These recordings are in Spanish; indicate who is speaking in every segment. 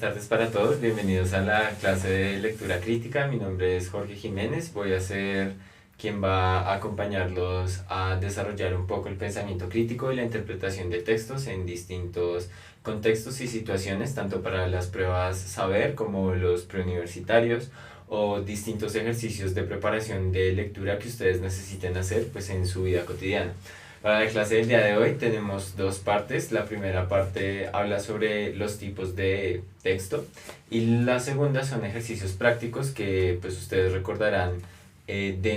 Speaker 1: tardes para todos, bienvenidos a la clase de lectura crítica. Mi nombre es Jorge Jiménez, voy a ser quien va a acompañarlos a desarrollar un poco el pensamiento crítico y la interpretación de textos en distintos contextos y situaciones, tanto para las pruebas saber como los preuniversitarios o distintos ejercicios de preparación de lectura que ustedes necesiten hacer pues, en su vida cotidiana. Para la clase del día de hoy tenemos dos partes. La primera parte habla sobre los tipos de texto y la segunda son ejercicios prácticos que pues ustedes recordarán,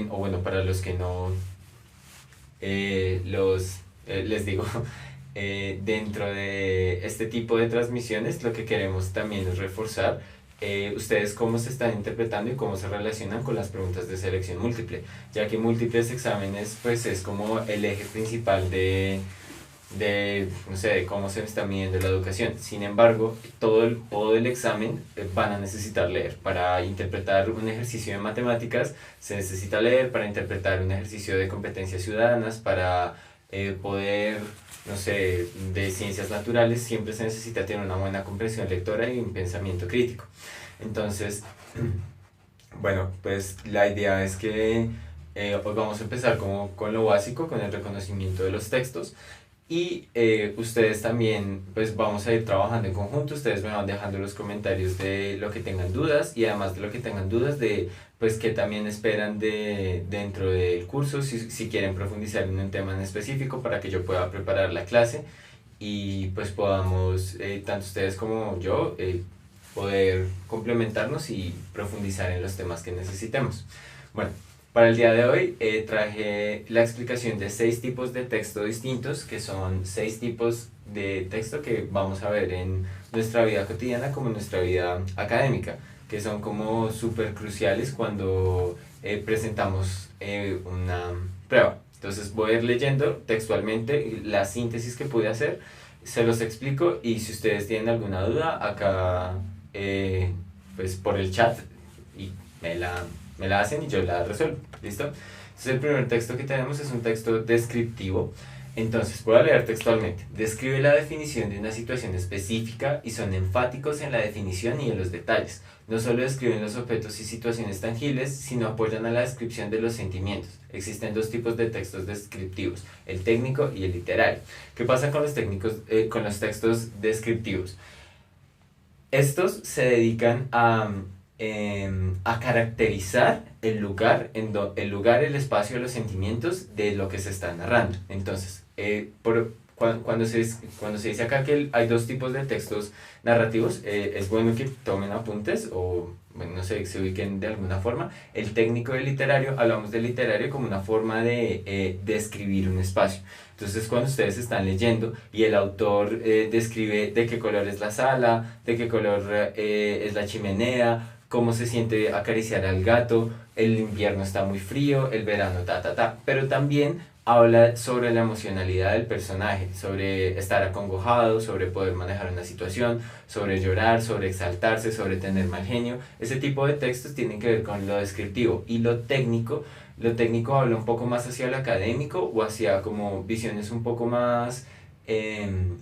Speaker 1: o bueno, para los que no les digo, dentro de este tipo de transmisiones lo que queremos también es reforzar ustedes cómo se están interpretando y cómo se relacionan con las preguntas de selección múltiple, ya que múltiples exámenes pues es como el eje principal no sé, de cómo se está midiendo la educación. Sin embargo, todo el examen van a necesitar leer. Para interpretar un ejercicio de matemáticas se necesita leer, para interpretar un ejercicio de competencias ciudadanas, para poder, no sé, de ciencias naturales, siempre se necesita tener una buena comprensión lectora y un pensamiento crítico. Entonces, bueno, pues la idea es que hoy vamos a empezar como con lo básico, con el reconocimiento de los textos. Y ustedes también, pues vamos a ir trabajando en conjunto, ustedes me van dejando los comentarios de lo que tengan dudas y además de lo que tengan dudas de, pues, qué también esperan dentro del curso, si quieren profundizar en un tema en específico para que yo pueda preparar la clase y pues podamos, tanto ustedes como yo, poder complementarnos y profundizar en los temas que necesitemos. Bueno. Para el día de hoy traje la explicación de 6 tipos de texto distintos, que son 6 tipos de texto que vamos a ver en nuestra vida cotidiana como en nuestra vida académica, que son como súper cruciales cuando presentamos una prueba. Entonces voy a ir leyendo textualmente la síntesis que pude hacer, se los explico y si ustedes tienen alguna duda acá pues por el chat y me la hacen y yo la resuelvo, ¿listo? Entonces el primer texto que tenemos es un texto descriptivo. Entonces voy a leer textualmente. Describe la definición de una situación específica y son enfáticos en la definición y en los detalles. No solo describen los objetos y situaciones tangibles, sino apoyan a la descripción de los sentimientos. Existen dos tipos de textos descriptivos, el técnico y el literario. ¿Qué pasa con con los textos descriptivos? Estos se dedican a caracterizar el lugar, el espacio, los sentimientos de lo que se está narrando. Entonces, cuando se dice acá que hay dos tipos de textos narrativos, es bueno que tomen apuntes o, bueno, no sé, que se ubiquen de alguna forma. El técnico y el literario, hablamos del literario como una forma de describir un espacio. Entonces, cuando ustedes están leyendo y el autor describe de qué color es la sala, de qué color es la chimenea, cómo se siente acariciar al gato, el invierno está muy frío, el verano pero también habla sobre la emocionalidad del personaje, sobre estar acongojado, sobre poder manejar una situación, sobre llorar, sobre exaltarse, sobre tener mal genio. Ese tipo de textos tienen que ver con lo descriptivo y lo técnico habla un poco más hacia lo académico o hacia como visiones un poco más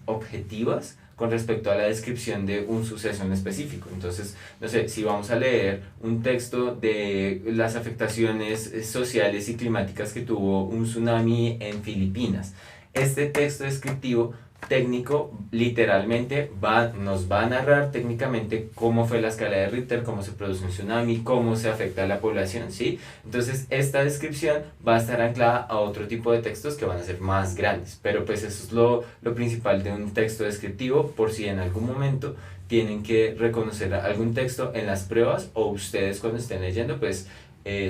Speaker 1: objetivas con respecto a la descripción de un suceso en específico. Entonces, no sé, si vamos a leer un texto de las afectaciones sociales y climáticas que tuvo un tsunami en Filipinas, este texto descriptivo técnico literalmente nos va a narrar técnicamente cómo fue la escala de Richter, cómo se produce un tsunami, cómo se afecta a la población, ¿sí? Entonces esta descripción va a estar anclada a otro tipo de textos que van a ser más grandes, pero pues eso es lo principal de un texto descriptivo, por si en algún momento tienen que reconocer algún texto en las pruebas o ustedes cuando estén leyendo pues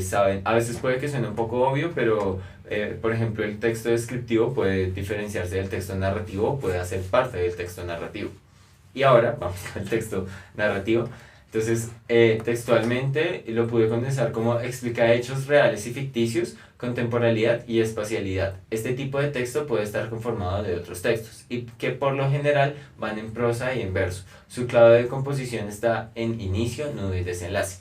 Speaker 1: saben, a veces puede que suene un poco obvio, pero por ejemplo el texto descriptivo puede diferenciarse del texto narrativo, puede hacer parte del texto narrativo. Y ahora vamos al texto narrativo. Entonces, textualmente lo pude condensar como explica hechos reales y ficticios con temporalidad y espacialidad. Este tipo de texto puede estar conformado de otros textos y que por lo general van en prosa y en verso. Su clave de composición está en inicio, nudo y desenlace.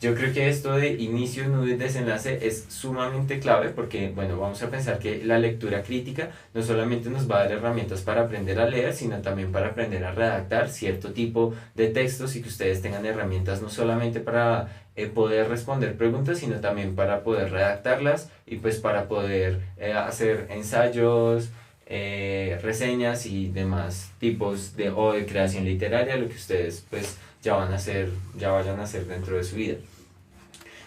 Speaker 1: Yo creo que esto de inicio, nudo y desenlace es sumamente clave porque, bueno, vamos a pensar que la lectura crítica no solamente nos va a dar herramientas para aprender a leer, sino también para aprender a redactar cierto tipo de textos y que ustedes tengan herramientas no solamente para poder responder preguntas, sino también para poder redactarlas y pues para poder hacer ensayos, reseñas y demás tipos de, o de creación literaria, lo que ustedes pues ya van a hacer, ya vayan a hacer dentro de su vida.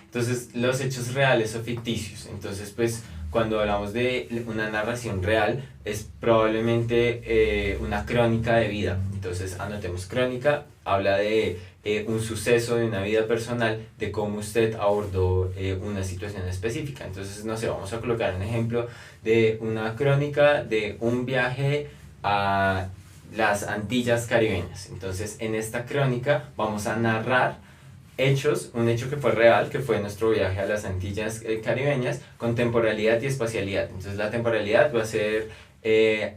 Speaker 1: Entonces, los hechos reales o ficticios. Entonces, pues, cuando hablamos de una narración real, es probablemente una crónica de vida. Entonces, anotemos crónica, habla de un suceso de una vida personal, de cómo usted abordó una situación específica. Entonces, no sé, vamos a colocar un ejemplo de una crónica de un viaje a las Antillas Caribeñas. Entonces, en esta crónica vamos a narrar hechos, un hecho que fue real, que fue nuestro viaje a las Antillas Caribeñas, con temporalidad y espacialidad. Entonces la temporalidad va a ser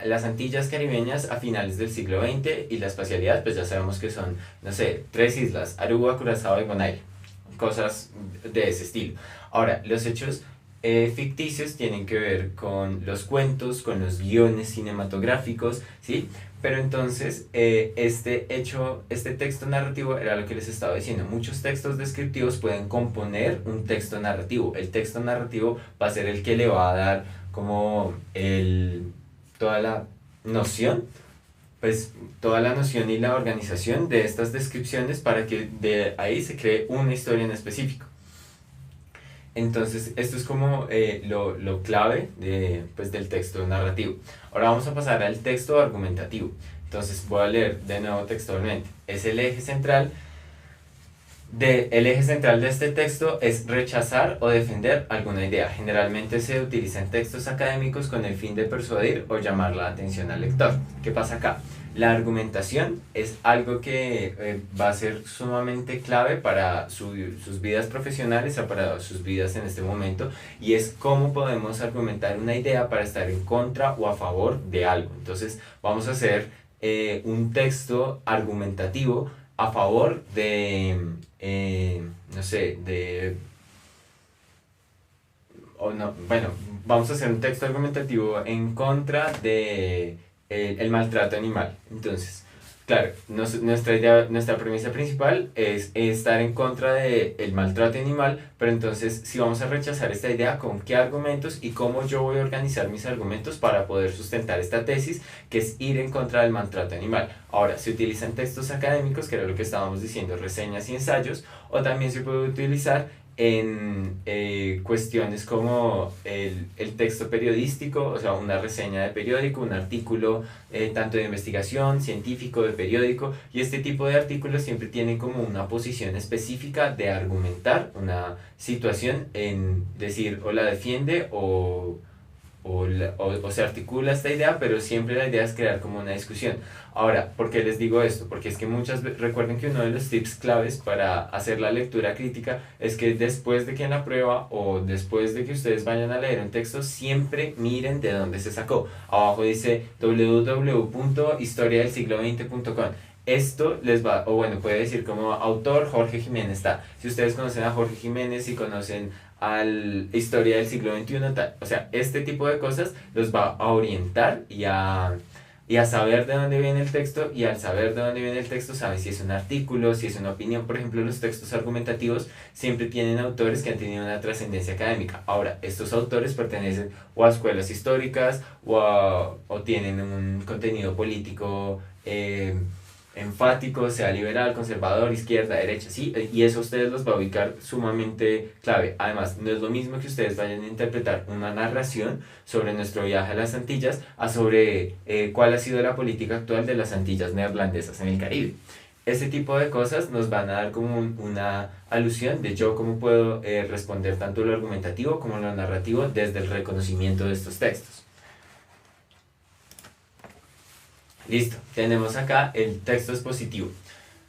Speaker 1: las Antillas Caribeñas a finales del siglo XX y la espacialidad, pues ya sabemos que son, no sé, 3 islas, Aruba, Curazao y Bonaire, cosas de ese estilo. Ahora, los hechos ficticios tienen que ver con los cuentos, con los guiones cinematográficos, ¿sí? Pero entonces, este texto narrativo era lo que les estaba diciendo. Muchos textos descriptivos pueden componer un texto narrativo. El texto narrativo va a ser el que le va a dar como toda la noción, pues toda la noción y la organización de estas descripciones para que de ahí se cree una historia en específico. Entonces, esto es como lo clave pues, del texto narrativo. Ahora vamos a pasar al texto argumentativo. Entonces, voy a leer de nuevo textualmente. Es el eje central el eje central de este texto es rechazar o defender alguna idea. Generalmente se utiliza en textos académicos con el fin de persuadir o llamar la atención al lector. ¿Qué pasa acá? La argumentación es algo que va a ser sumamente clave para sus vidas profesionales o para sus vidas en este momento, y es cómo podemos argumentar una idea para estar en contra o a favor de algo. Entonces vamos a hacer un texto argumentativo a favor no sé, bueno, vamos a hacer un texto argumentativo en contra de el maltrato animal. Entonces, claro, nuestra premisa principal es estar en contra del maltrato animal, pero entonces si vamos a rechazar esta idea, ¿con qué argumentos y cómo yo voy a organizar mis argumentos para poder sustentar esta tesis, que es ir en contra del maltrato animal? Ahora, se utilizan textos académicos, que era lo que estábamos diciendo, reseñas y ensayos, o también se puede utilizar en cuestiones como el texto periodístico, o sea, una reseña de periódico, un artículo tanto de investigación, científico, de periódico, y este tipo de artículos siempre tienen como una posición específica de argumentar una situación, en decir o la defiende o se articula esta idea, pero siempre la idea es crear como una discusión. Ahora, ¿por qué les digo esto? Porque es que recuerden que uno de los tips claves para hacer la lectura crítica es que después de que en la prueba o después de que ustedes vayan a leer un texto, siempre miren de dónde se sacó. Abajo dice www.historiadelsiglo20.com. Esto les va, o bueno, puede decir como autor Jorge Jiménez está. Si ustedes conocen a Jorge Jiménez y conocen a la historia del siglo XXI, tal. O sea, este tipo de cosas los va a orientar y a saber de dónde viene el texto, y al saber de dónde viene el texto saben si es un artículo, si es una opinión. Por ejemplo, los textos argumentativos siempre tienen autores que han tenido una trascendencia académica. Ahora, estos autores pertenecen o a escuelas históricas o tienen un contenido político enfático, sea liberal, conservador, izquierda, derecha, ¿sí? Y eso a ustedes los va a ubicar sumamente clave. Además, no es lo mismo que ustedes vayan a interpretar una narración sobre nuestro viaje a las Antillas a sobre cuál ha sido la política actual de las Antillas neerlandesas en el Caribe. Este tipo de cosas nos van a dar como una alusión de yo cómo puedo responder tanto lo argumentativo como lo narrativo desde el reconocimiento de estos textos. Listo, tenemos acá el texto expositivo.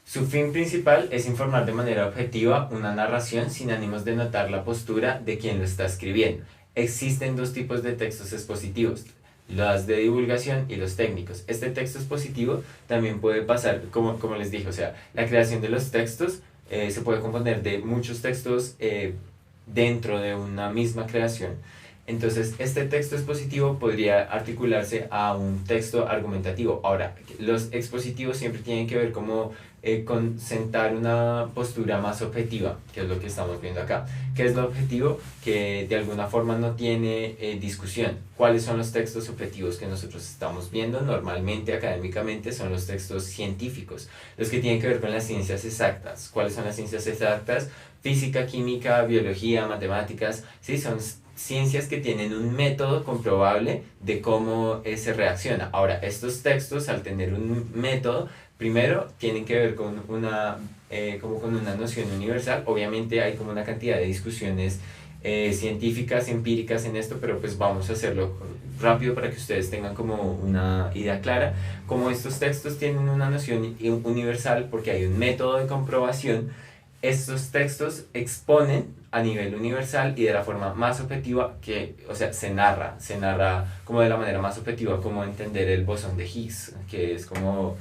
Speaker 1: Su fin principal es informar de manera objetiva una narración sin ánimos de notar la postura de quien lo está escribiendo. Existen dos tipos de textos expositivos, los de divulgación y los técnicos. Este texto expositivo también puede pasar, como les dije, o sea, la creación de los textos se puede componer de muchos textos dentro de una misma creación. Entonces, este texto expositivo podría articularse a un texto argumentativo. Ahora, los expositivos siempre tienen que ver como con sentar una postura más objetiva, que es lo que estamos viendo acá. ¿Qué es lo objetivo? Que de alguna forma no tiene discusión. ¿Cuáles son los textos objetivos que nosotros estamos viendo? Normalmente, académicamente, son los textos científicos, los que tienen que ver con las ciencias exactas. ¿Cuáles son las ciencias exactas? Física, química, biología, matemáticas, ¿sí? Son ciencias que tienen un método comprobable de cómo se reacciona. Ahora, estos textos, al tener un método, primero tienen que ver con como con una noción universal. Obviamente hay como una cantidad de discusiones científicas, empíricas en esto, pero pues vamos a hacerlo rápido para que ustedes tengan como una idea clara. Como estos textos tienen una noción universal porque hay un método de comprobación, estos textos exponen a nivel universal y de la forma más objetiva que, o sea, se narra como de la manera más objetiva, como entender el bosón de Higgs, que es como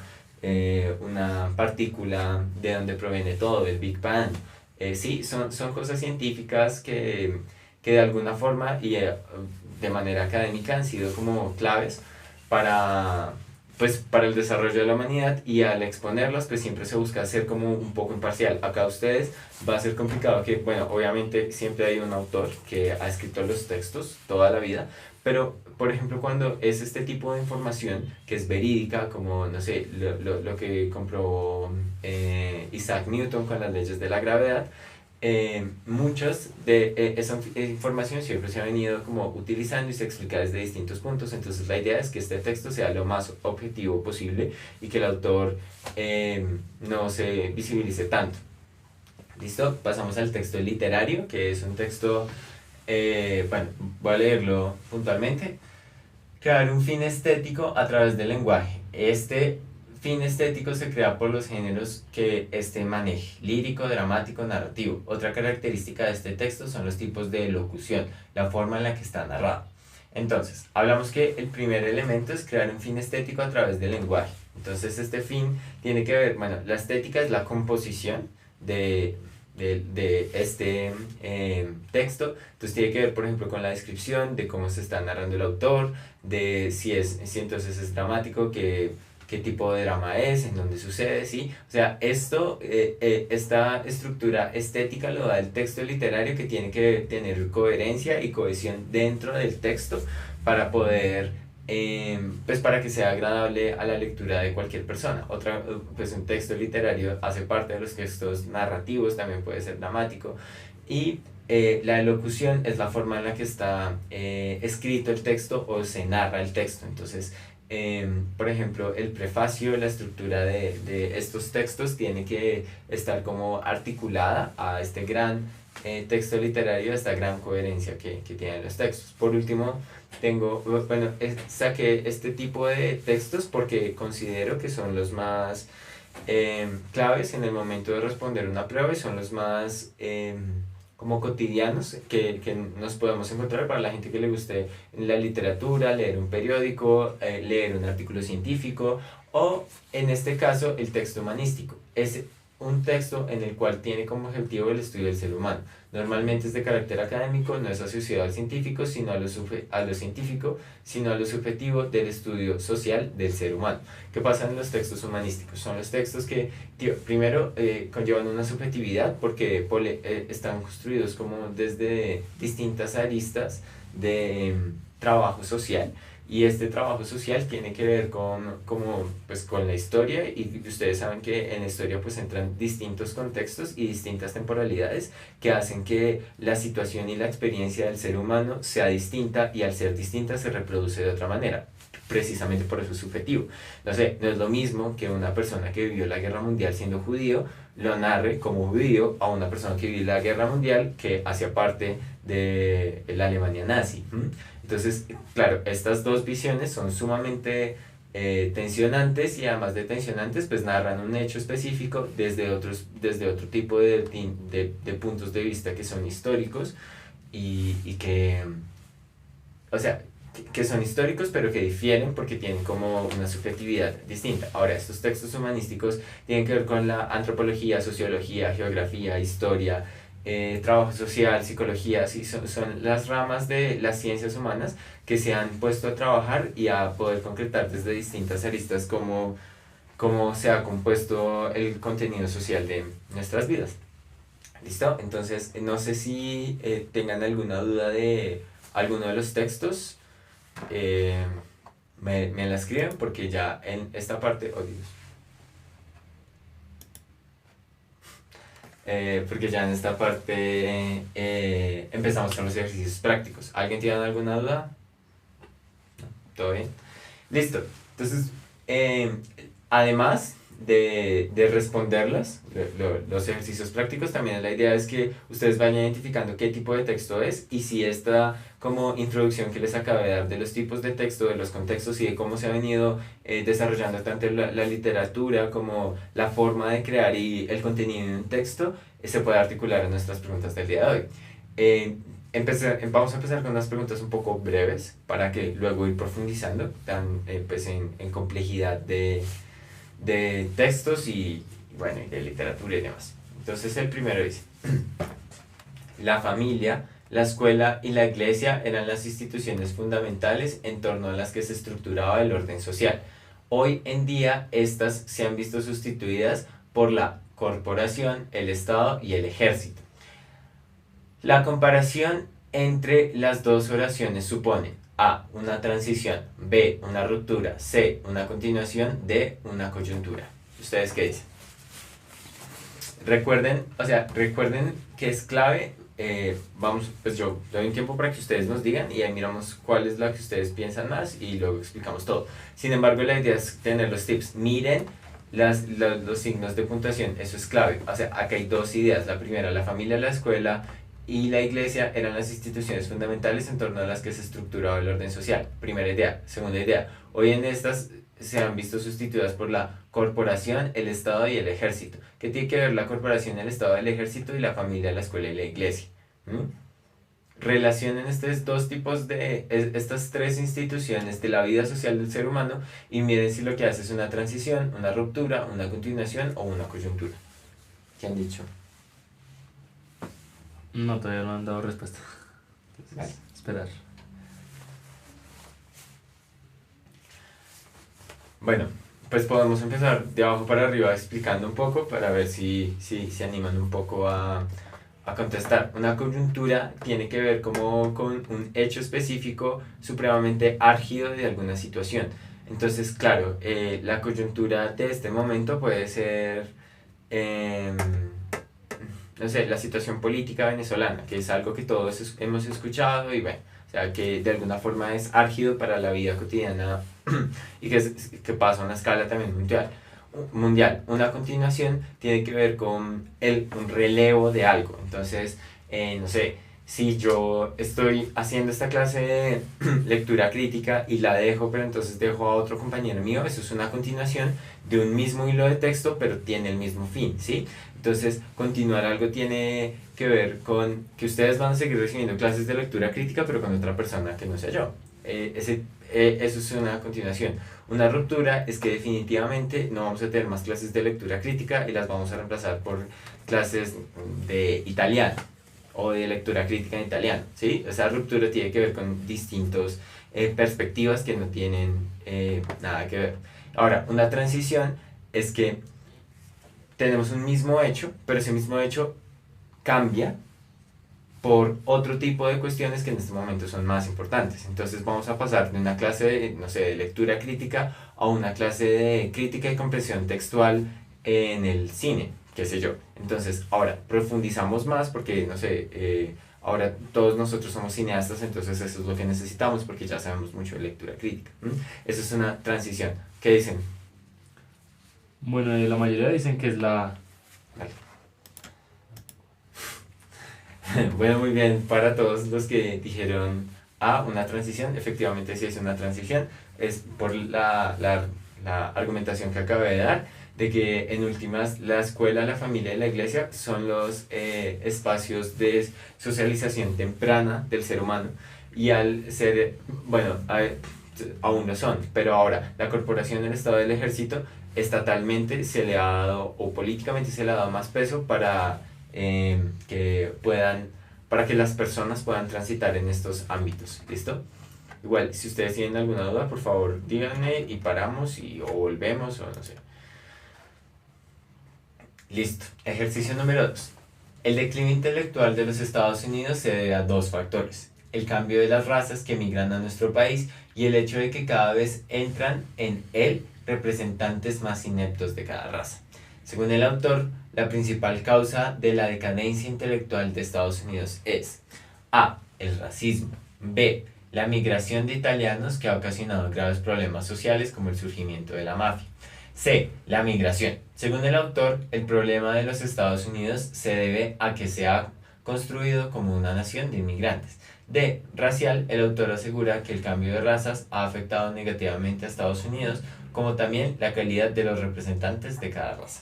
Speaker 1: una partícula de donde proviene todo, el Big Bang. Sí, son cosas científicas que de alguna forma y de manera académica han sido como claves para, pues, para el desarrollo de la humanidad, y al exponerlas pues siempre se busca ser como un poco imparcial. Acá ustedes va a ser complicado que, bueno, obviamente siempre hay un autor que ha escrito los textos toda la vida, pero por ejemplo cuando es este tipo de información que es verídica, como no sé, lo que comprobó Isaac Newton con las leyes de la gravedad, muchas de esa información siempre se ha venido como utilizando y se explica desde distintos puntos. Entonces la idea es que este texto sea lo más objetivo posible y que el autor no se visibilice tanto. ¿Listo? Pasamos al texto literario, que es un texto, bueno, voy a leerlo puntualmente. Crear un fin estético a través del lenguaje. Este fin estético se crea por los géneros que este maneje: lírico, dramático, narrativo. Otra característica de este texto son los tipos de locución, la forma en la que está narrado. Entonces, hablamos que el primer elemento es crear un fin estético a través del lenguaje. Entonces, este fin tiene que ver, bueno, la estética es la composición de este texto. Entonces tiene que ver, por ejemplo, con la descripción de cómo se está narrando el autor, de si entonces es dramático, qué tipo de drama es, en dónde sucede, ¿sí? O sea, esta estructura estética lo da el texto literario, que tiene que tener coherencia y cohesión dentro del texto para poder, pues para que sea agradable a la lectura de cualquier persona. Pues un texto literario hace parte de los textos narrativos, también puede ser dramático. Y la elocución es la forma en la que está escrito el texto o se narra el texto. Entonces, por ejemplo, el prefacio, la estructura de estos textos tiene que estar como articulada a este gran texto literario, a esta gran coherencia que tienen los textos. Por último, bueno, saqué este tipo de textos porque considero que son los más claves en el momento de responder una prueba, y son los más como cotidianos que nos podemos encontrar para la gente que le guste la literatura, leer un periódico, leer un artículo científico, o en este caso el texto humanístico. Es un texto en el cual tiene como objetivo el estudio del ser humano. Normalmente es de carácter académico, no es asociado al científico, sino a lo científico, sino a lo subjetivo del estudio social del ser humano. ¿Qué pasa en los textos humanísticos? Son los textos que, primero, conllevan una subjetividad porque están construidos como desde distintas aristas de trabajo social. Y este trabajo social tiene que ver pues, con la historia, y ustedes saben que en la historia pues entran distintos contextos y distintas temporalidades que hacen que la situación y la experiencia del ser humano sea distinta, y al ser distinta se reproduce de otra manera. Precisamente por eso es subjetivo. No sé, no es lo mismo que una persona que vivió la guerra mundial siendo judío lo narre como judío a una persona que vivió la guerra mundial que hacía parte de la Alemania nazi. Entonces, claro, estas dos visiones son sumamente tensionantes, y además de tensionantes, pues narran un hecho específico desde otro tipo de puntos de vista que son históricos y que, o sea, que son históricos, pero que difieren porque tienen como una subjetividad distinta. Ahora, estos textos humanísticos tienen que ver con la antropología, sociología, geografía, historia, trabajo social, psicología, sí, son las ramas de las ciencias humanas que se han puesto a trabajar y a poder concretar desde distintas aristas cómo se ha compuesto el contenido social de nuestras vidas. ¿Listo? Entonces, no sé si tengan alguna duda de alguno de los textos, eh, me la escriben porque ya en esta parte, oh Dios, porque ya en esta parte empezamos con los ejercicios prácticos. ¿Alguien tiene alguna duda? ¿No? ¿Todo bien? Listo. Entonces, eh, además de responderlas, los ejercicios prácticos, también la idea es que ustedes vayan identificando qué tipo de texto es y si esta como introducción que les acabo de dar de los tipos de texto, de los contextos y de cómo se ha venido desarrollando tanto la literatura como la forma de crear y el contenido en un texto, se puede articular en nuestras preguntas del día de hoy. Vamos a empezar con unas preguntas un poco breves para que luego ir profundizando pues en complejidad de textos y bueno, y de literatura y demás. Entonces el primero dice, la familia, la escuela y la iglesia eran las instituciones fundamentales en torno a las que se estructuraba el orden social. Hoy en día estas se han visto sustituidas por la corporación, el Estado y el ejército. La comparación entre las dos oraciones supone A, una transición, B, una ruptura, C, una continuación, D, una coyuntura. ¿Ustedes qué dicen? Recuerden que es clave, pues yo doy un tiempo para que ustedes nos digan y ahí miramos cuál es la que ustedes piensan más y luego explicamos todo. Sin embargo, la idea es tener los tips. Miren los signos de puntuación, eso es clave. O sea, acá hay dos ideas. La primera, la familia, la escuela y la iglesia eran las instituciones fundamentales en torno a las que se estructuraba el orden social. Primera idea. Segunda idea, hoy en estas se han visto sustituidas por la corporación, el Estado y el ejército. ¿Qué tiene que ver la corporación, el Estado, el ejército y la familia, la escuela y la iglesia? Relacionen estos dos tipos estas tres instituciones de la vida social del ser humano y miren si lo que hace es una transición, una ruptura, una continuación o una coyuntura. ¿Qué han dicho?
Speaker 2: No, todavía no han dado respuesta. Entonces,
Speaker 1: Vale.
Speaker 2: esperar.
Speaker 1: Bueno, pues podemos empezar de abajo para arriba explicando un poco para ver si se animan un poco a contestar. Una coyuntura tiene que ver como con un hecho específico supremamente álgido de alguna situación. Entonces, claro, la coyuntura de este momento puede ser, no sé, la situación política venezolana, que es algo que todos hemos escuchado y bueno, o sea, que de alguna forma es álgido para la vida cotidiana y que pasa a una escala también mundial. Una continuación tiene que ver con un relevo de algo. Entonces, no sé, si yo estoy haciendo esta clase de lectura crítica y la dejo, pero entonces dejo a otro compañero mío, eso es una continuación de un mismo hilo de texto, pero tiene el mismo fin, ¿sí? Entonces, continuar algo tiene que ver con que ustedes van a seguir recibiendo clases de lectura crítica, pero con otra persona que no sea yo. Eso es una continuación. Una ruptura es que definitivamente no vamos a tener más clases de lectura crítica y las vamos a reemplazar por clases de italiano o de lectura crítica en italiano, ¿sí? Esa ruptura tiene que ver con distintas perspectivas que no tienen nada que ver. Ahora, una transición es que tenemos un mismo hecho, pero ese mismo hecho cambia por otro tipo de cuestiones que en este momento son más importantes. Entonces vamos a pasar de una clase de, no sé, de lectura crítica a una clase de crítica y comprensión textual en el cine, qué sé yo. Entonces ahora profundizamos más porque, no sé, ahora todos nosotros somos cineastas, entonces eso es lo que necesitamos porque ya sabemos mucho de lectura crítica. Eso es una transición. ¿Qué dicen?
Speaker 2: Bueno, la mayoría dicen que es la...
Speaker 1: Vale. Bueno, muy bien, para todos los que dijeron una transición, efectivamente sí es una transición, es por la argumentación que acabé de dar, de que en últimas la escuela, la familia y la iglesia son los espacios de socialización temprana del ser humano, y al ser, bueno, aún lo son, pero ahora la corporación del Estado del Ejército estatalmente se le ha dado, o políticamente se le ha dado más peso para que puedan, para que las personas puedan transitar en estos ámbitos, ¿listo? Igual, si ustedes tienen alguna duda, por favor díganme y paramos o volvemos o no sé. Listo. Ejercicio número 2. El declive intelectual de los Estados Unidos se debe a dos factores: el cambio de las razas que migran a nuestro país y el hecho de que cada vez entran en él representantes más ineptos de cada raza. Según el autor, la principal causa de la decadencia intelectual de Estados Unidos es A. El racismo. B. La migración de italianos que ha ocasionado graves problemas sociales como el surgimiento de la mafia. C. La migración. Según el autor, el problema de los Estados Unidos se debe a que se ha construido como una nación de inmigrantes. D. Racial. El autor asegura que el cambio de razas ha afectado negativamente a Estados Unidos, como también la calidad de los representantes de cada raza.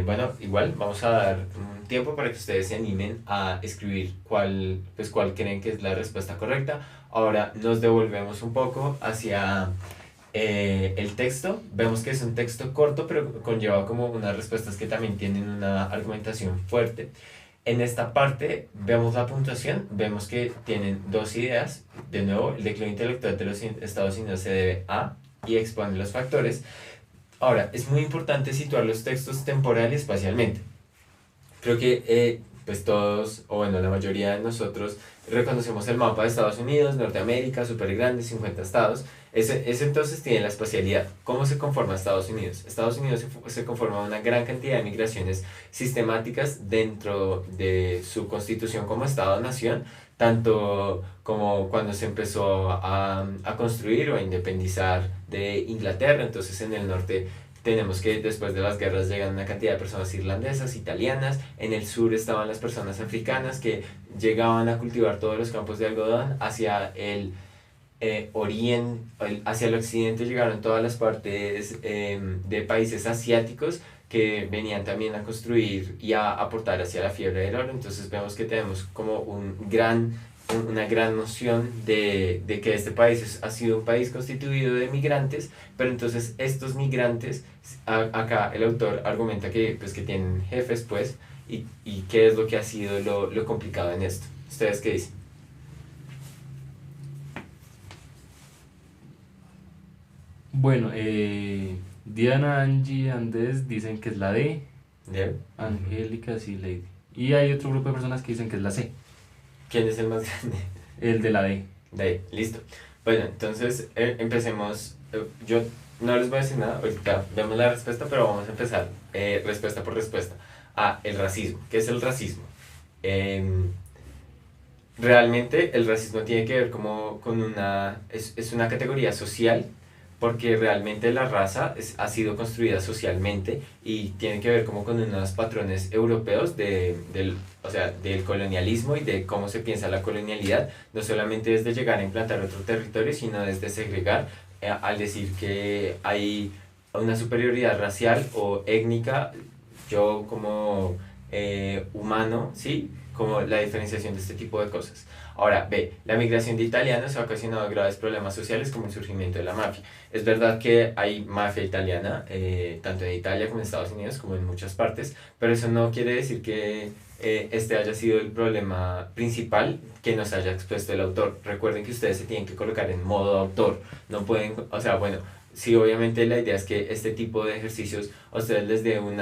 Speaker 1: Bueno, igual vamos a dar un tiempo para que ustedes se animen a escribir cuál creen que es la respuesta correcta. Ahora nos devolvemos un poco hacia el texto. Vemos que es un texto corto, pero conlleva como unas respuestas que también tienen una argumentación fuerte. En esta parte vemos la puntuación, vemos que tienen dos ideas. De nuevo, el declive intelectual de los Estados Unidos se debe a, y expone los factores. Ahora, es muy importante situar los textos temporal y espacialmente. Creo que pues todos, o bueno, la mayoría de nosotros reconocemos el mapa de Estados Unidos, Norteamérica, súper grande, 50 estados. Ese entonces tiene la espacialidad. ¿Cómo se conforma Estados Unidos? Estados Unidos se conforma una gran cantidad de migraciones sistemáticas dentro de su constitución como Estado-nación, tanto como cuando se empezó a construir o a independizar de Inglaterra. Entonces en el norte tenemos que después de las guerras llegan una cantidad de personas irlandesas, italianas. En el sur estaban las personas africanas que llegaban a cultivar todos los campos de algodón. Hacia el hacia el occidente llegaron todas las partes de países asiáticos que venían también a construir y a aportar hacia la fiebre del oro. Entonces vemos que tenemos como una gran noción de que este país ha sido un país constituido de migrantes, pero entonces estos migrantes, acá el autor argumenta que, pues, que tienen jefes, pues, y qué es lo que ha sido lo complicado en esto. ¿Ustedes qué dicen?
Speaker 2: Bueno, Diana, Angie, Andrés dicen que es la D,
Speaker 1: ¿De?
Speaker 2: Angélica, sí, Lady. Y hay otro grupo de personas que dicen que es la C,
Speaker 1: ¿Quién es el más grande?
Speaker 2: el de la D.
Speaker 1: De ahí, listo. Bueno, entonces empecemos. Yo no les voy a decir nada, ahorita vemos la respuesta, pero vamos a empezar respuesta por respuesta. A, el racismo. ¿Qué es el racismo? Em, Realmente el racismo tiene que ver como con es una categoría social, porque realmente la raza ha sido construida socialmente y tiene que ver como con unos patrones europeos o sea, del colonialismo y de cómo se piensa la colonialidad, no solamente desde llegar a implantar otro territorio, sino desde segregar, al decir que hay una superioridad racial o étnica. Yo como humano, ¿sí? Como la diferenciación de este tipo de cosas. Ahora, B. La migración de italianos ha ocasionado graves problemas sociales como el surgimiento de la mafia. Es verdad que hay mafia italiana, tanto en Italia como en Estados Unidos, como en muchas partes, pero eso no quiere decir que este haya sido el problema principal que nos haya expuesto el autor. Recuerden que ustedes se tienen que colocar en modo autor. No pueden, o sea, bueno, sí, obviamente la idea es que este tipo de ejercicios a ustedes les dé un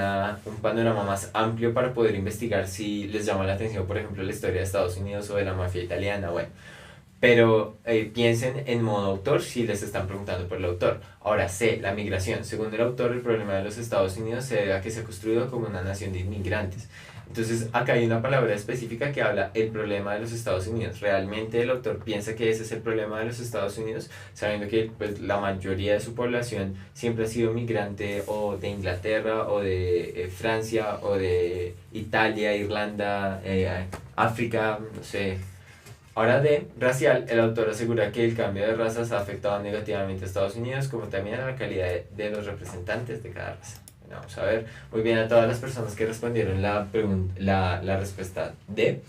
Speaker 1: panorama más amplio para poder investigar si les llama la atención, por ejemplo, la historia de Estados Unidos o de la mafia italiana, bueno. Pero piensen en modo autor si les están preguntando por el autor. Ahora, C, la migración. Según el autor, el problema de los Estados Unidos se debe a que se ha construido como una nación de inmigrantes. Entonces, acá hay una palabra específica que habla el problema de los Estados Unidos. ¿Realmente el autor piensa que ese es el problema de los Estados Unidos? Sabiendo que, pues, la mayoría de su población siempre ha sido migrante o de Inglaterra o de Francia o de Italia, Irlanda, África, no sé. Ahora, de racial, el autor asegura que el cambio de razas ha afectado negativamente a Estados Unidos, como también a la calidad de los representantes de cada raza. Bueno, vamos a ver muy bien a todas las personas que respondieron la respuesta D.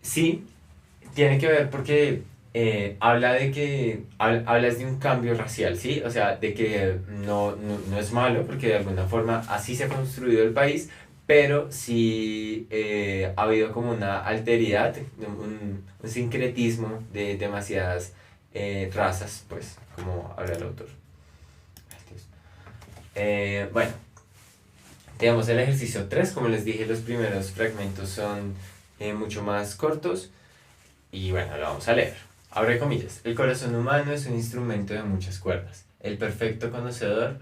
Speaker 1: Sí, tiene que ver porque habla de que hablas de un cambio racial, ¿sí? O sea, de que no es malo porque de alguna forma así se ha construido el país, pero sí ha habido como una alteridad, un sincretismo de demasiadas razas, pues, como habla el autor. Ay, Dios. Bueno, tenemos el ejercicio 3 como les dije, los primeros fragmentos son mucho más cortos. Y bueno, lo vamos a leer. Abre comillas. El corazón humano es un instrumento de muchas cuerdas. El perfecto conocedor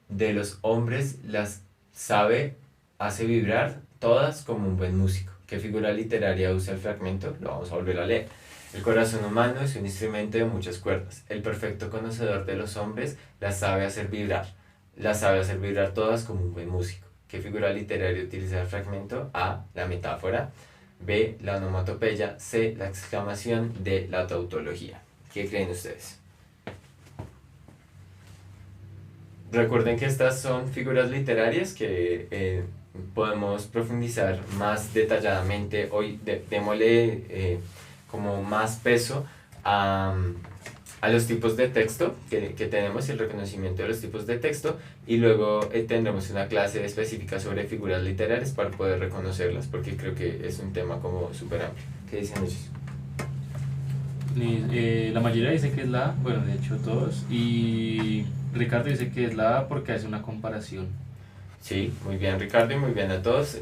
Speaker 1: de los hombres las sabe, hace vibrar todas como un buen músico. ¿Qué figura literaria usa el fragmento? Lo vamos a volver a leer. El corazón humano es un instrumento de muchas cuerdas. El perfecto conocedor de los hombres las sabe hacer vibrar. Las sabe hacer vibrar todas como un buen músico. ¿Qué figura literaria utiliza el fragmento? A. La metáfora. B. La onomatopeya. C. La exclamación. D. La tautología. ¿Qué creen ustedes? Recuerden que estas son figuras literarias que podemos profundizar más detalladamente. Hoy démosle como más peso a los tipos de texto que tenemos y el reconocimiento de los tipos de texto, y luego tendremos una clase específica sobre figuras literarias para poder reconocerlas, porque creo que es un tema como súper amplio. ¿Qué dicen ellos?
Speaker 2: La mayoría dice que es la A, bueno, de hecho todos, y Ricardo dice que es la A porque hace una comparación.
Speaker 1: Sí, muy bien Ricardo y muy bien a todos.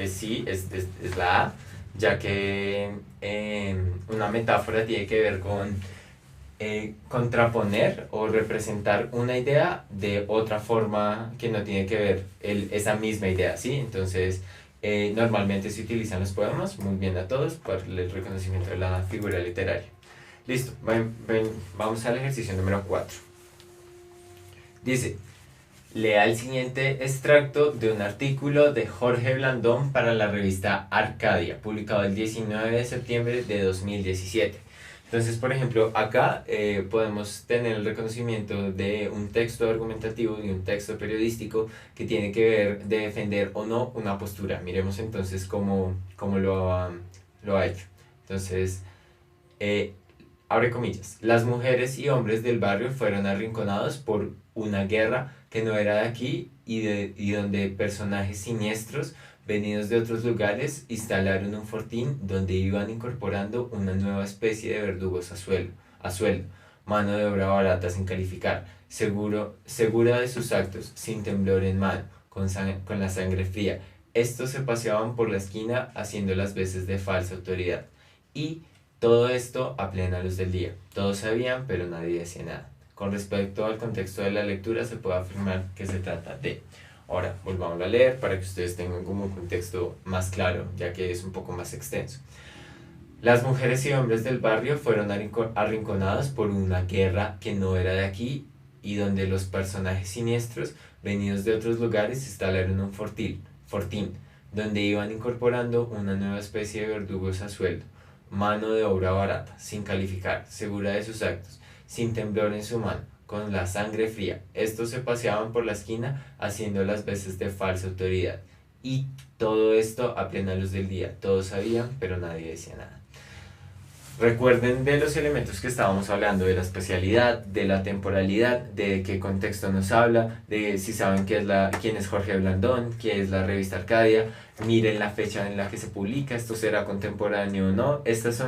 Speaker 1: Sí, es la A, ya que una metáfora tiene que ver con contraponer o representar una idea de otra forma que no tiene que ver esa misma idea, ¿sí? Entonces, normalmente se utilizan los poemas, muy bien a todos, para el reconocimiento de la figura literaria. Listo, vamos al ejercicio número 4. Dice, lea el siguiente extracto de un artículo de Jorge Blandón para la revista Arcadia, publicado el 19 de septiembre de 2017. Entonces, por ejemplo, acá podemos tener el reconocimiento de un texto argumentativo, de un texto periodístico que tiene que ver de defender o no una postura. Miremos entonces cómo lo ha hecho. Entonces, eh, abre comillas, las mujeres y hombres del barrio fueron arrinconados por una guerra que no era de aquí y donde personajes siniestros venidos de otros lugares instalaron un fortín donde iban incorporando una nueva especie de verdugos a sueldo, mano de obra barata sin calificar, segura de sus actos, sin temblor en mano, con la sangre fría. Estos se paseaban por la esquina haciendo las veces de falsa autoridad. Y todo esto a plena luz del día. Todos sabían, pero nadie decía nada. Con respecto al contexto de la lectura, se puede afirmar que se trata de... Ahora, volvamos a leer para que ustedes tengan como un contexto más claro, ya que es un poco más extenso. Las mujeres y hombres del barrio fueron arrinconados por una guerra que no era de aquí y donde los personajes siniestros, venidos de otros lugares, instalaron un fortín, donde iban incorporando una nueva especie de verdugos a sueldo, mano de obra barata, sin calificar, segura de sus actos, sin temblor en su mano, con la sangre fría. Estos se paseaban por la esquina haciendo las veces de falsa autoridad. Y todo esto a plena luz del día. Todos sabían, pero nadie decía nada. Recuerden de los elementos que estábamos hablando, de la especialidad, de la temporalidad, de qué contexto nos habla, de si saben quién es Jorge Blandón, qué es la revista Arcadia, miren la fecha en la que se publica, esto será contemporáneo o no. Estas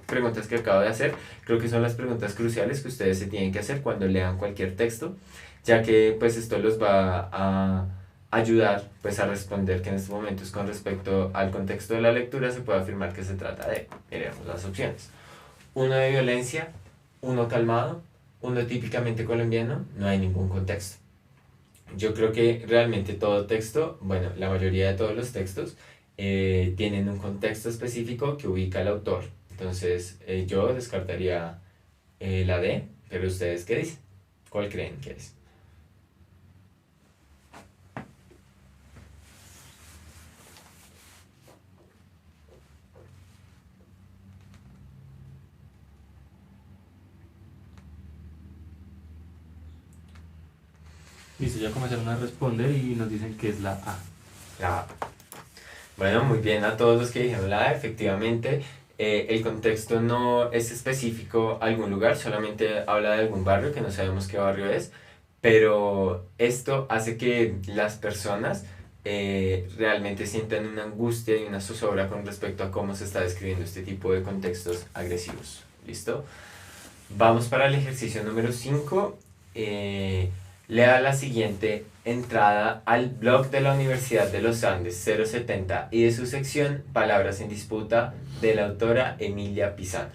Speaker 1: preguntas que acabo de hacer, creo que son las preguntas cruciales que ustedes se tienen que hacer cuando lean cualquier texto, ya que pues esto los va a ayudar pues a responder que en estos momentos con respecto al contexto de la lectura se puede afirmar que se trata de, miremos las opciones, uno de violencia, uno calmado, uno típicamente colombiano, no hay ningún contexto. Yo creo que realmente todo texto, bueno, la mayoría de todos los textos tienen un contexto específico que ubica al autor. Entonces yo descartaría la D, pero ustedes ¿qué dicen? ¿Cuál creen que es?
Speaker 2: Listo, ya comenzaron a responder y nos dicen que es la A.
Speaker 1: La A. Bueno, muy bien a todos los que dijeron la A, efectivamente El contexto no es específico a algún lugar, solamente habla de algún barrio que no sabemos qué barrio es, pero esto hace que las personas realmente sientan una angustia y una zozobra con respecto a cómo se está describiendo este tipo de contextos agresivos. ¿Listo? Vamos para el ejercicio número 5. Lea la siguiente entrada al blog de la Universidad de los Andes 070 y de su sección Palabras en disputa de la autora Emilia Pizano.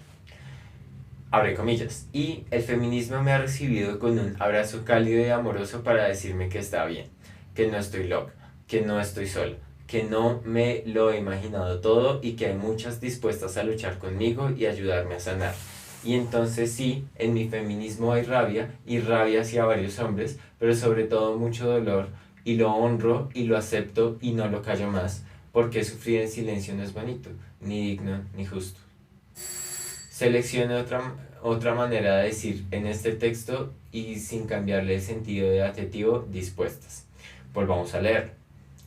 Speaker 1: Abre comillas. Y el feminismo me ha recibido con un abrazo cálido y amoroso para decirme que está bien, que no estoy loca, que no estoy sola, que no me lo he imaginado todo y que hay muchas dispuestas a luchar conmigo y ayudarme a sanar. Y entonces sí, en mi feminismo hay rabia, y rabia hacia varios hombres, pero sobre todo mucho dolor, y lo honro y lo acepto y no lo callo más, porque sufrir en silencio no es bonito, ni digno, ni justo. Seleccione otra manera de decir en este texto y sin cambiarle el sentido de adjetivo dispuestas. Volvamos a leer,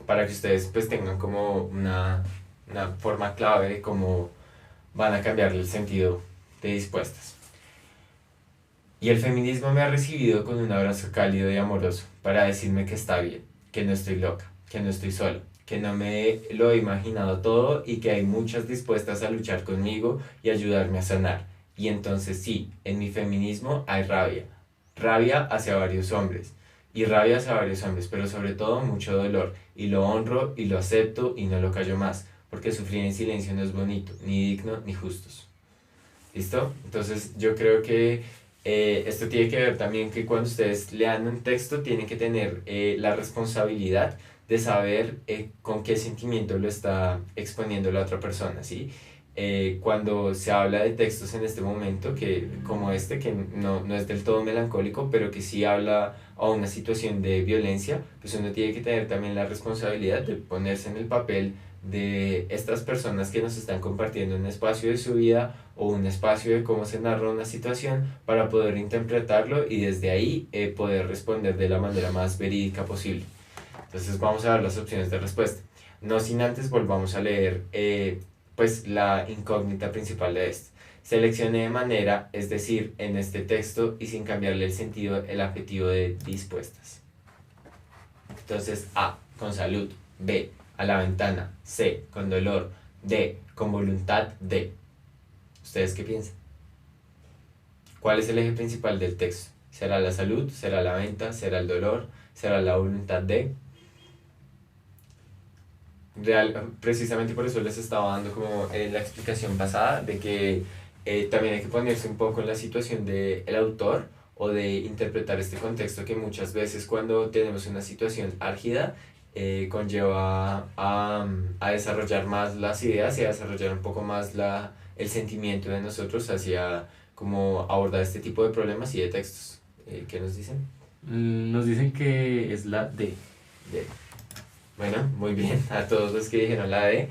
Speaker 1: para que ustedes pues tengan como una forma clave de cómo van a cambiarle el sentido de dispuestas. Y el feminismo me ha recibido con un abrazo cálido y amoroso para decirme que está bien, que no estoy loca, que no estoy sola, que no me lo he imaginado todo y que hay muchas dispuestas a luchar conmigo y ayudarme a sanar. Y entonces sí, en mi feminismo hay rabia, rabia hacia varios hombres, y rabia hacia varios hombres, pero sobre todo mucho dolor, y lo honro y lo acepto y no lo callo más, porque sufrir en silencio no es bonito, ni digno, ni justo. ¿Listo? Entonces yo creo que esto tiene que ver también que cuando ustedes lean un texto tienen que tener la responsabilidad de saber con qué sentimiento lo está exponiendo la otra persona, ¿sí? Cuando se habla de textos en este momento, que, como este, que no es del todo melancólico, pero que sí habla a una situación de violencia, pues uno tiene que tener también la responsabilidad de ponerse en el papel de estas personas que nos están compartiendo un espacio de su vida o un espacio de cómo se narra una situación para poder interpretarlo y desde ahí poder responder de la manera más verídica posible. Entonces vamos a ver las opciones de respuesta. No sin antes volvamos a leer pues la incógnita principal de esto. Seleccione de manera, es decir, en este texto y sin cambiarle el sentido, el adjetivo de dispuestas. Entonces A, con salud. B, a la ventana. C, con dolor. D, con voluntad de. ¿Ustedes qué piensan? ¿Cuál es el eje principal del texto? ¿Será la salud? ¿Será la venta? ¿Será el dolor? ¿Será la voluntad de? Precisamente por eso les estaba dando como la explicación pasada de que también hay que ponerse un poco en la situación del autor o de interpretar este contexto que muchas veces cuando tenemos una situación álgida conlleva a desarrollar más las ideas y a desarrollar un poco más el sentimiento de nosotros hacia cómo abordar este tipo de problemas y de textos. ¿Qué nos dicen?
Speaker 2: Nos dicen que es la D.
Speaker 1: De- Bueno, muy bien, a todos los que dijeron la D,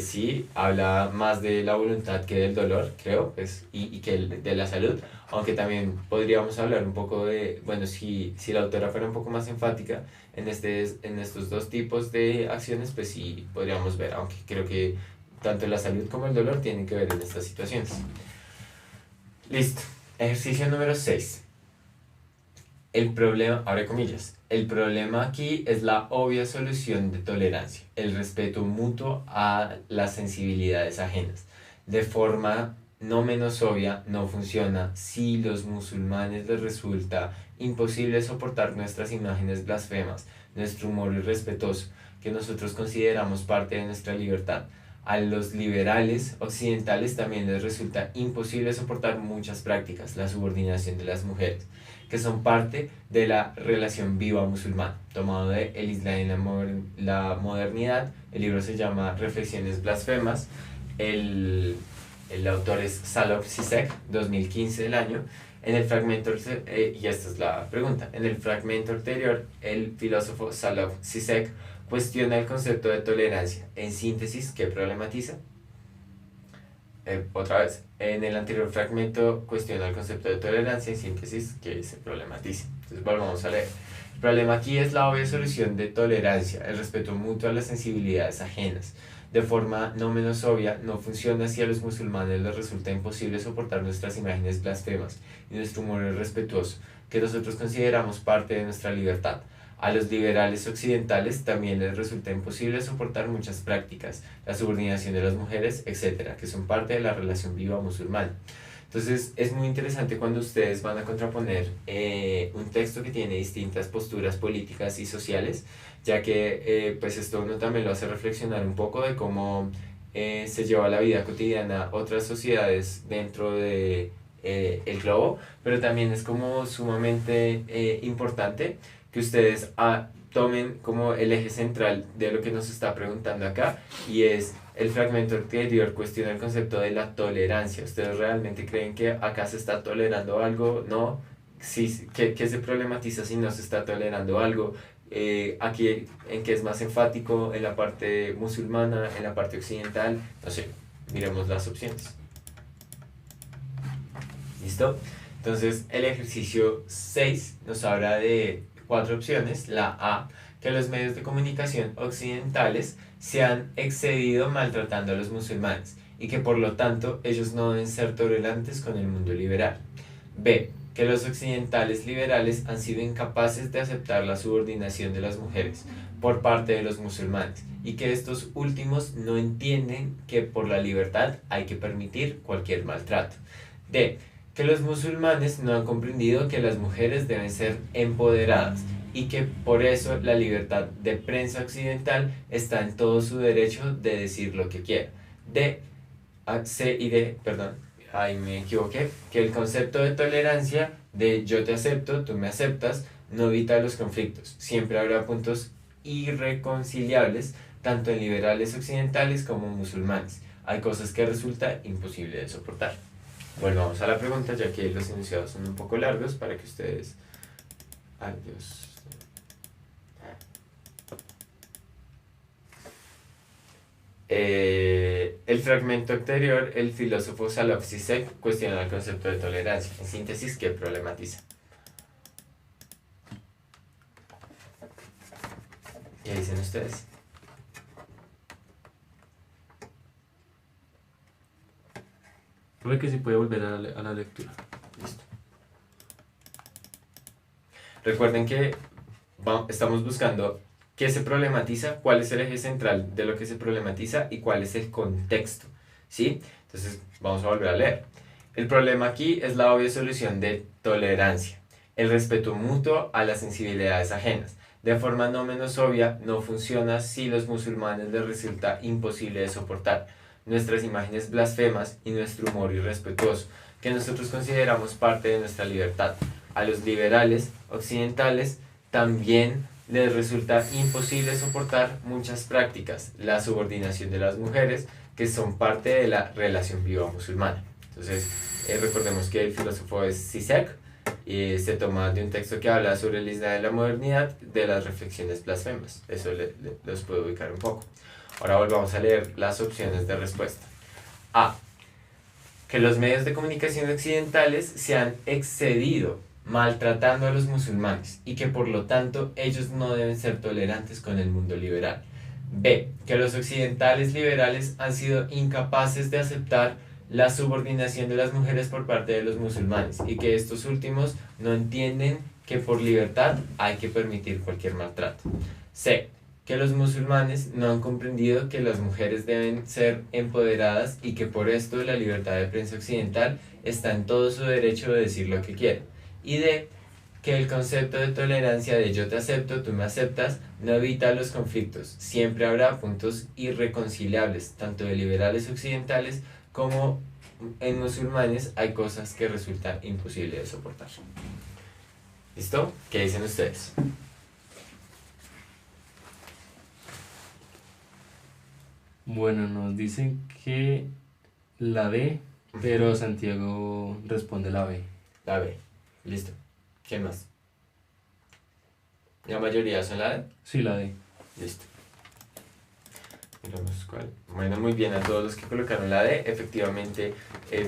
Speaker 1: sí, habla más de la voluntad que del dolor, creo, pues, y que de la salud, aunque también podríamos hablar un poco de, bueno, si la autora fuera un poco más enfática en estos dos tipos de acciones, pues sí podríamos ver, aunque creo que tanto la salud como el dolor tienen que ver en estas situaciones. Listo, ejercicio número 6. El problema, abre comillas, el problema aquí es la obvia solución de tolerancia, el respeto mutuo a las sensibilidades ajenas. De forma no menos obvia, no funciona si los musulmanes les resulta imposible soportar nuestras imágenes blasfemas, nuestro humor irrespetuoso, que nosotros consideramos parte de nuestra libertad. A los liberales occidentales también les resulta imposible soportar muchas prácticas, la subordinación de las mujeres, que son parte de la relación viva musulmana, tomado de El Islam en la modernidad. El libro se llama Reflexiones blasfemas. El autor es Salah Sisek, 2015 el año. En el fragmento, y esta es la pregunta, en el fragmento anterior, el filósofo Salah Sisek cuestiona el concepto de tolerancia. En síntesis, ¿qué problematiza? Otra vez, en el anterior fragmento cuestiona el concepto de tolerancia, en síntesis, que se problematiza. Entonces volvamos a leer. El problema aquí es la obvia solución de tolerancia, el respeto mutuo a las sensibilidades ajenas, De forma no menos obvia, no funciona si a los musulmanes les resulta imposible soportar nuestras imágenes blasfemas y nuestro humor irrespetuoso, que nosotros consideramos parte de nuestra libertad. A los liberales occidentales también les resulta imposible soportar muchas prácticas, la subordinación de las mujeres, etcétera, que son parte de la relación viva musulmana. Entonces es muy interesante cuando ustedes van a contraponer un texto que tiene distintas posturas políticas y sociales, ya que pues esto uno también lo hace reflexionar un poco de cómo se lleva la vida cotidiana otras sociedades dentro de el globo, pero también es como sumamente importante que ustedes tomen como el eje central de lo que nos está preguntando acá, y es el fragmento anterior cuestiona el concepto de la tolerancia. ¿Ustedes realmente creen que acá se está tolerando algo? ¿No? Sí, ¿qué se problematiza si no se está tolerando algo? Aquí, ¿en qué es más enfático? ¿En la parte musulmana? ¿En la parte occidental? No sé, miremos las opciones. ¿Listo? Entonces, el ejercicio 6 nos habla de 4 opciones. La A, que los medios de comunicación occidentales se han excedido maltratando a los musulmanes y que por lo tanto ellos no deben ser tolerantes con el mundo liberal. B, que los occidentales liberales han sido incapaces de aceptar la subordinación de las mujeres por parte de los musulmanes y que estos últimos no entienden que por la libertad hay que permitir cualquier maltrato. D, que los musulmanes no han comprendido que las mujeres deben ser empoderadas y que por eso la libertad de prensa occidental está en todo su derecho de decir lo que quiera. C y D, perdón, ahí me equivoqué, que el concepto de tolerancia de yo te acepto, tú me aceptas, no evita los conflictos. Siempre habrá puntos irreconciliables, tanto en liberales occidentales como musulmanes. Hay cosas que resulta imposible de soportar. Volvamos a la pregunta, ya que los enunciados son un poco largos para que ustedes... Ay, Dios. El fragmento anterior, el filósofo Salof Zizek cuestiona el concepto de tolerancia. En síntesis, ¿qué problematiza? ¿Qué dicen ustedes?
Speaker 2: Creo que sí puede volver a la lectura.
Speaker 1: Listo. Recuerden que estamos buscando qué se problematiza, cuál es el eje central de lo que se problematiza y cuál es el contexto, ¿sí? Entonces vamos a volver a leer. El problema aquí es la obvia solución de tolerancia, el respeto mutuo a las sensibilidades ajenas. De forma no menos obvia, no funciona si los musulmanes les resulta imposible de soportar nuestras imágenes blasfemas y nuestro humor irrespetuoso, que nosotros consideramos parte de nuestra libertad. A los liberales occidentales también les resulta imposible soportar muchas prácticas, la subordinación de las mujeres, que son parte de la relación viva musulmana. Entonces, recordemos que el filósofo es Zizek, y se toma de un texto que habla sobre el Islam de la modernidad, de las reflexiones blasfemas. Eso los puedo ubicar un poco. Ahora volvamos a leer las opciones de respuesta. A, que los medios de comunicación occidentales se han excedido maltratando a los musulmanes y que por lo tanto ellos no deben ser tolerantes con el mundo liberal. B, que los occidentales liberales han sido incapaces de aceptar la subordinación de las mujeres por parte de los musulmanes y que estos últimos no entienden que por libertad hay que permitir cualquier maltrato. C, que los musulmanes no han comprendido que las mujeres deben ser empoderadas y que por esto la libertad de prensa occidental está en todo su derecho de decir lo que quiera. Y D, que el concepto de tolerancia de yo te acepto, tú me aceptas, no evita los conflictos. Siempre habrá puntos irreconciliables, tanto de liberales occidentales como en musulmanes hay cosas que resultan imposibles de soportar. ¿Listo? ¿Qué dicen ustedes?
Speaker 2: Bueno, nos dicen que la D, pero Santiago responde la B.
Speaker 1: La B. Listo. ¿Quién más? ¿La mayoría son la D?
Speaker 2: Sí, la D.
Speaker 1: Listo. Miramos cuál. Bueno, muy bien a todos los que colocaron la D. Efectivamente,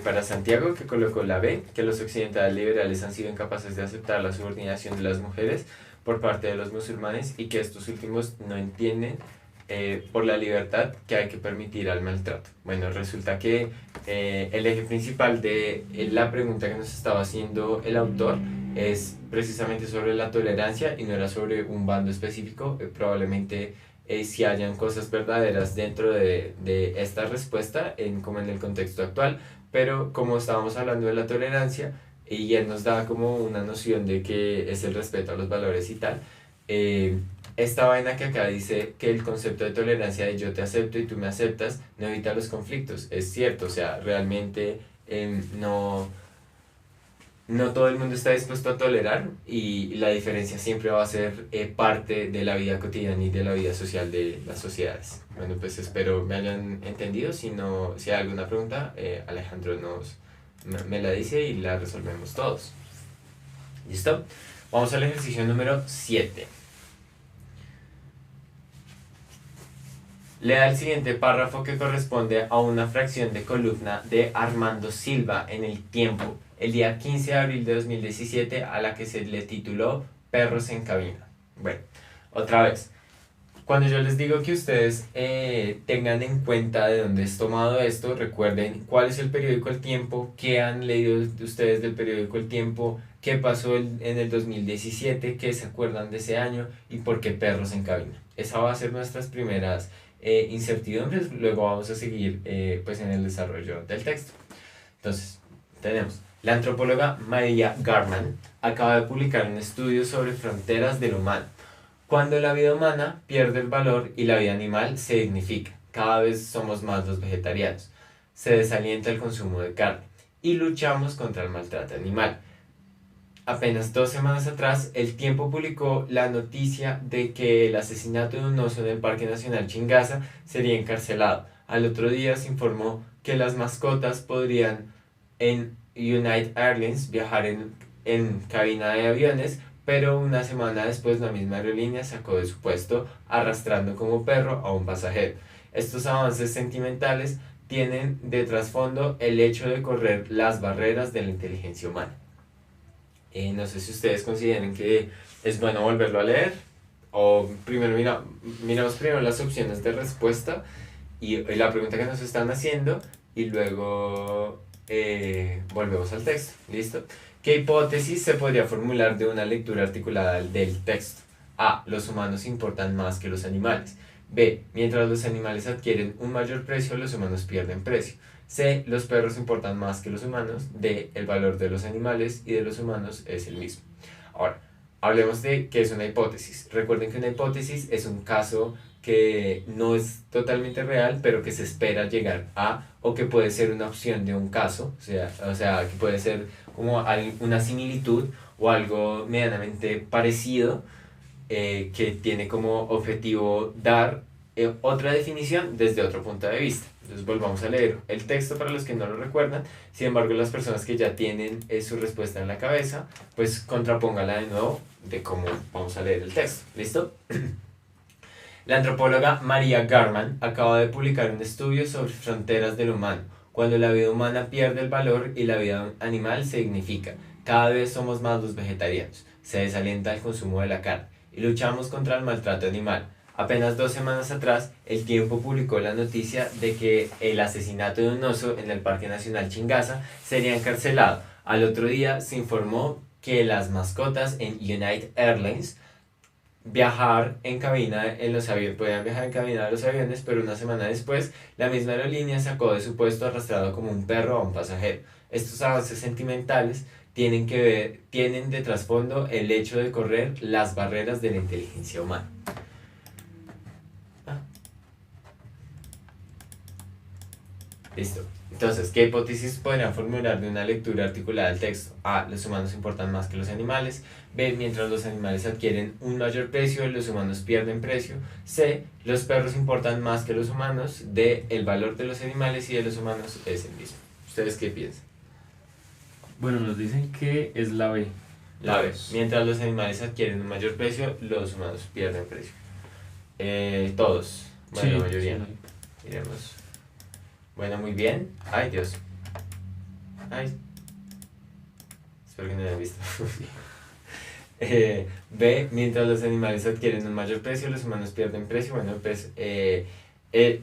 Speaker 1: para Santiago, que colocó la B, que los occidentales liberales han sido incapaces de aceptar la subordinación de las mujeres por parte de los musulmanes y que estos últimos no entienden por la libertad que hay que permitir al maltrato. Bueno, resulta que el eje principal de la pregunta que nos estaba haciendo el autor es precisamente sobre la tolerancia y no era sobre un bando específico. Probablemente si hayan cosas verdaderas dentro de esta respuesta, como en el contexto actual, pero como estábamos hablando de la tolerancia y él nos da como una noción de que es el respeto a los valores y tal, esta vaina que acá dice que el concepto de tolerancia de yo te acepto y tú me aceptas no evita los conflictos, es cierto, o sea, realmente no, no todo el mundo está dispuesto a tolerar y la diferencia siempre va a ser parte de la vida cotidiana y de la vida social de las sociedades. Bueno, pues espero me hayan entendido, si no, si hay alguna pregunta, Alejandro me la dice y la resolvemos todos. ¿Listo? Vamos al ejercicio número 7. Lea el siguiente párrafo que corresponde a una fracción de columna de Armando Silva en el tiempo, el día 15 de abril de 2017, a la que se le tituló Perros en cabina. Bueno, otra vez. Cuando yo les digo que ustedes tengan en cuenta de dónde es tomado esto, recuerden cuál es el periódico El Tiempo, qué han leído ustedes del periódico El Tiempo, qué pasó en el 2017, qué se acuerdan de ese año y por qué Perros en cabina. Esa va a ser nuestras primeras incertidumbres, luego vamos a seguir pues en el desarrollo del texto. Entonces, tenemos, la antropóloga Maria Garman acaba de publicar un estudio sobre fronteras del humano. Cuando la vida humana pierde el valor y la vida animal se dignifica, cada vez somos más los vegetarianos, se desalienta el consumo de carne y luchamos contra el maltrato animal. Apenas 2 semanas atrás, El Tiempo publicó la noticia de que el asesinato de un oso en el Parque Nacional Chingaza sería encarcelado. Al otro día se informó que las mascotas podrían en United Airlines viajar en cabina de aviones, pero una semana después la misma aerolínea sacó de su puesto arrastrando como perro a un pasajero. Estos avances sentimentales tienen de trasfondo el hecho de correr las barreras de la inteligencia humana. No sé si ustedes consideren que es bueno volverlo a leer o primero miramos primero las opciones de respuesta y la pregunta que nos están haciendo y luego volvemos al texto. ¿Listo? ¿Qué hipótesis se podría formular de una lectura articulada del texto? A. Los humanos importan más que los animales. B. Mientras los animales adquieren un mayor precio, los humanos pierden precio. C. Los perros importan más que los humanos. D. El valor de los animales y de los humanos es el mismo. Ahora, hablemos de qué es una hipótesis. Recuerden que una hipótesis es un caso que no es totalmente real, pero que se espera llegar a, o que puede ser una opción de un caso, o sea que puede ser como una similitud o algo medianamente parecido, que tiene como objetivo dar otra definición desde otro punto de vista. Entonces volvamos a leer el texto para los que no lo recuerdan. Sin embargo, las personas que ya tienen su respuesta en la cabeza, pues contrapóngala de nuevo de cómo vamos a leer el texto. ¿Listo? La antropóloga Maria Garman acaba de publicar un estudio sobre fronteras del humano, cuando la vida humana pierde el valor y la vida animal se dignifica. Cada vez somos más los vegetarianos, se desalienta el consumo de la carne y luchamos contra el maltrato animal. Apenas 2 semanas atrás, El Tiempo publicó la noticia de que el asesinato de un oso en el Parque Nacional Chingaza sería encarcelado. Al otro día se informó que las mascotas en United Airlines viajar en cabina en los aviones, podían viajar en cabina de los aviones, pero una semana después la misma aerolínea sacó de su puesto arrastrado como un perro a un pasajero. Estos avances sentimentales tienen de trasfondo el hecho de correr las barreras de la inteligencia humana. Listo. Entonces, ¿qué hipótesis podrían formular de una lectura articulada del texto? A. Los humanos importan más que los animales. B. Mientras los animales adquieren un mayor precio, los humanos pierden precio. C. Los perros importan más que los humanos. D. El valor de los animales y de los humanos es el mismo. ¿Ustedes qué piensan?
Speaker 2: Bueno, nos dicen que es la B.
Speaker 1: La B. Mientras los animales adquieren un mayor precio, los humanos pierden precio. Todos. Bueno,
Speaker 2: Sí,
Speaker 1: la mayoría.
Speaker 2: sí.
Speaker 1: Miremos. Bueno, muy bien. Ay, Dios. Ay. Espero que no hayan visto. B, mientras los animales adquieren un mayor precio, los humanos pierden precio. Bueno, pues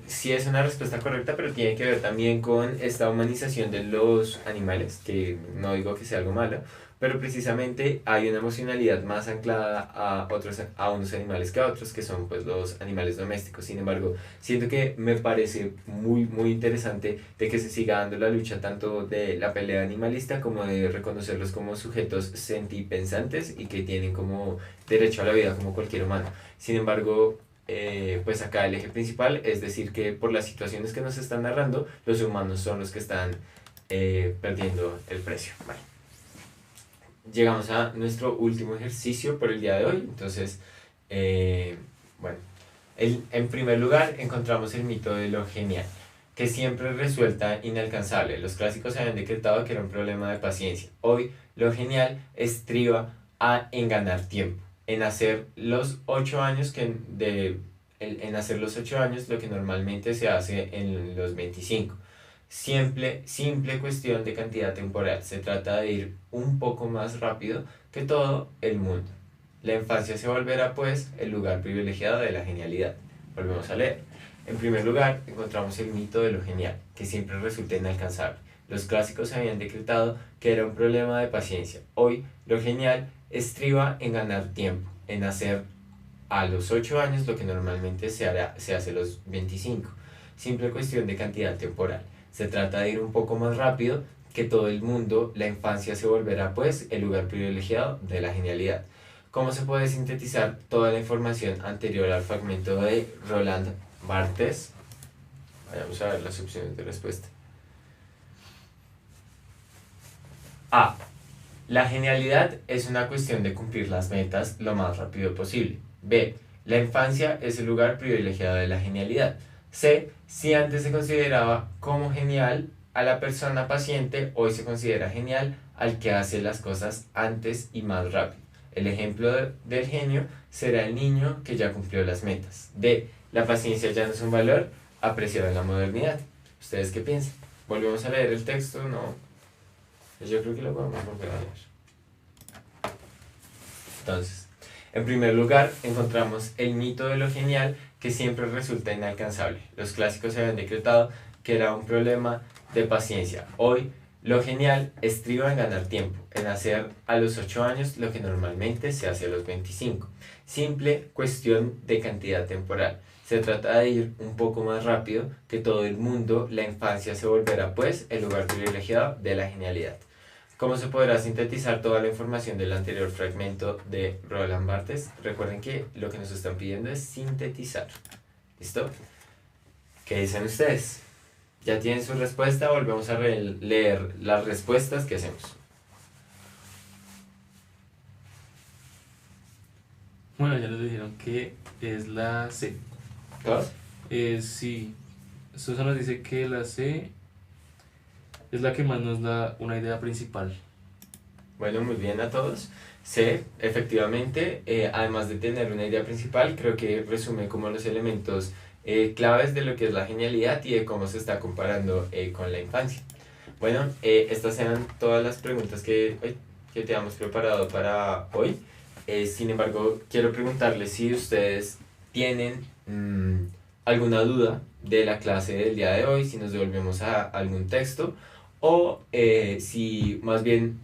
Speaker 1: sí es una respuesta correcta, pero tiene que ver también con esta humanización de los animales, que no digo que sea algo malo, pero precisamente hay una emocionalidad más anclada a otros, a unos animales que a otros, que son pues los animales domésticos. Sin embargo, siento que me parece muy interesante de que se siga dando la lucha tanto de la pelea animalista como de reconocerlos como sujetos sentipensantes y que tienen como derecho a la vida como cualquier humano. Sin embargo, pues acá el eje principal es decir que por las situaciones que nos están narrando, los humanos son los que están perdiendo el precio. Vale. Llegamos a nuestro último ejercicio por el día de hoy. Entonces, bueno, en primer lugar encontramos el mito de lo genial, que siempre resulta inalcanzable. Los clásicos habían decretado que era un problema de paciencia. Hoy, lo genial estriba en ganar tiempo, en hacer los 8 años en hacer los 8 años lo que normalmente se hace en los 25. Simple cuestión de cantidad temporal. Se trata de ir un poco más rápido que todo el mundo. La infancia se volverá, pues, el lugar privilegiado de la genialidad. Volvemos a leer. En primer lugar, encontramos el mito de lo genial, que siempre resulta inalcanzable. Los clásicos habían decretado que era un problema de paciencia. Hoy, lo genial estriba en ganar tiempo, en hacer a los 8 años lo que normalmente se hace a los 25. Simple cuestión de cantidad temporal. Se trata de ir un poco más rápido que todo el mundo. La infancia se volverá, pues, el lugar privilegiado de la genialidad. ¿Cómo se puede sintetizar toda la información anterior al fragmento de Roland Barthes? Vamos a ver las opciones de respuesta. A. La genialidad es una cuestión de cumplir las metas lo más rápido posible. B. La infancia es el lugar privilegiado de la genialidad. C. Si antes se consideraba como genial a la persona paciente, hoy se considera genial al que hace las cosas antes y más rápido. El ejemplo del genio será el niño que ya cumplió las metas. D. La paciencia ya no es un valor apreciado en la modernidad. ¿Ustedes qué piensan? ¿Volvemos a leer el texto? No. Pues yo creo que lo vamos a volver a leer. Entonces, en primer lugar, encontramos el mito de lo genial, que siempre resulta inalcanzable. Los clásicos habían decretado que era un problema de paciencia. Hoy, lo genial estriba en ganar tiempo, en hacer a los 8 años lo que normalmente se hace a los 25. Simple cuestión de cantidad temporal. Se trata de ir un poco más rápido que todo el mundo. La infancia se volverá, pues, el lugar privilegiado de la genialidad. ¿Cómo se podrá sintetizar toda la información del anterior fragmento de Roland Barthes? Recuerden que lo que nos están pidiendo es sintetizar. ¿Listo? ¿Qué dicen ustedes? ¿Ya tienen su respuesta? Volvemos a leer las respuestas que hacemos.
Speaker 2: Bueno, ya les dijeron que es la C.
Speaker 1: ¿Todos?
Speaker 2: Sí, Sosa nos dice que la C es la que más nos da una idea principal.
Speaker 1: Bueno, muy bien a todos. C, efectivamente, además de tener una idea principal, creo que resume como los elementos claves de lo que es la genialidad y de cómo se está comparando con la infancia. Bueno, estas eran todas las preguntas que te hemos preparado para hoy. Sin embargo, quiero preguntarles si ustedes tienen alguna duda de la clase del día de hoy, si nos devolvemos a algún texto o si más bien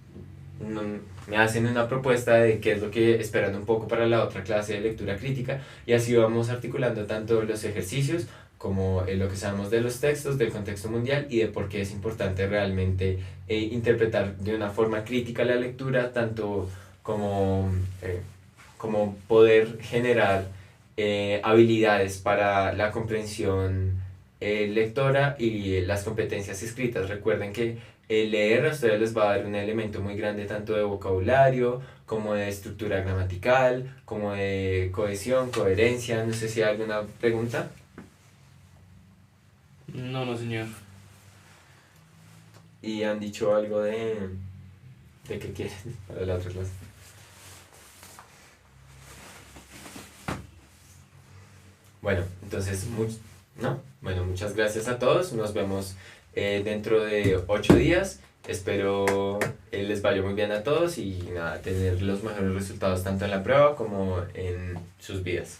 Speaker 1: me hacen una propuesta de qué es lo que esperan un poco para la otra clase de lectura crítica, y así vamos articulando tanto los ejercicios como lo que sabemos de los textos, del contexto mundial y de por qué es importante realmente interpretar de una forma crítica la lectura, tanto como poder generar habilidades para la comprensión lectora y las competencias escritas. Recuerden que leer a ustedes les va a dar un elemento muy grande tanto de vocabulario como de estructura gramatical, como de cohesión, coherencia. No sé si hay alguna pregunta.
Speaker 2: No, señor.
Speaker 1: ¿Y han dicho algo de qué quieren para la otra clase? Bueno, entonces, ¿no? Bueno, muchas gracias a todos. Nos vemos dentro de 8 días Espero les vaya muy bien a todos y nada, tener los mejores resultados tanto en la prueba como en sus vidas.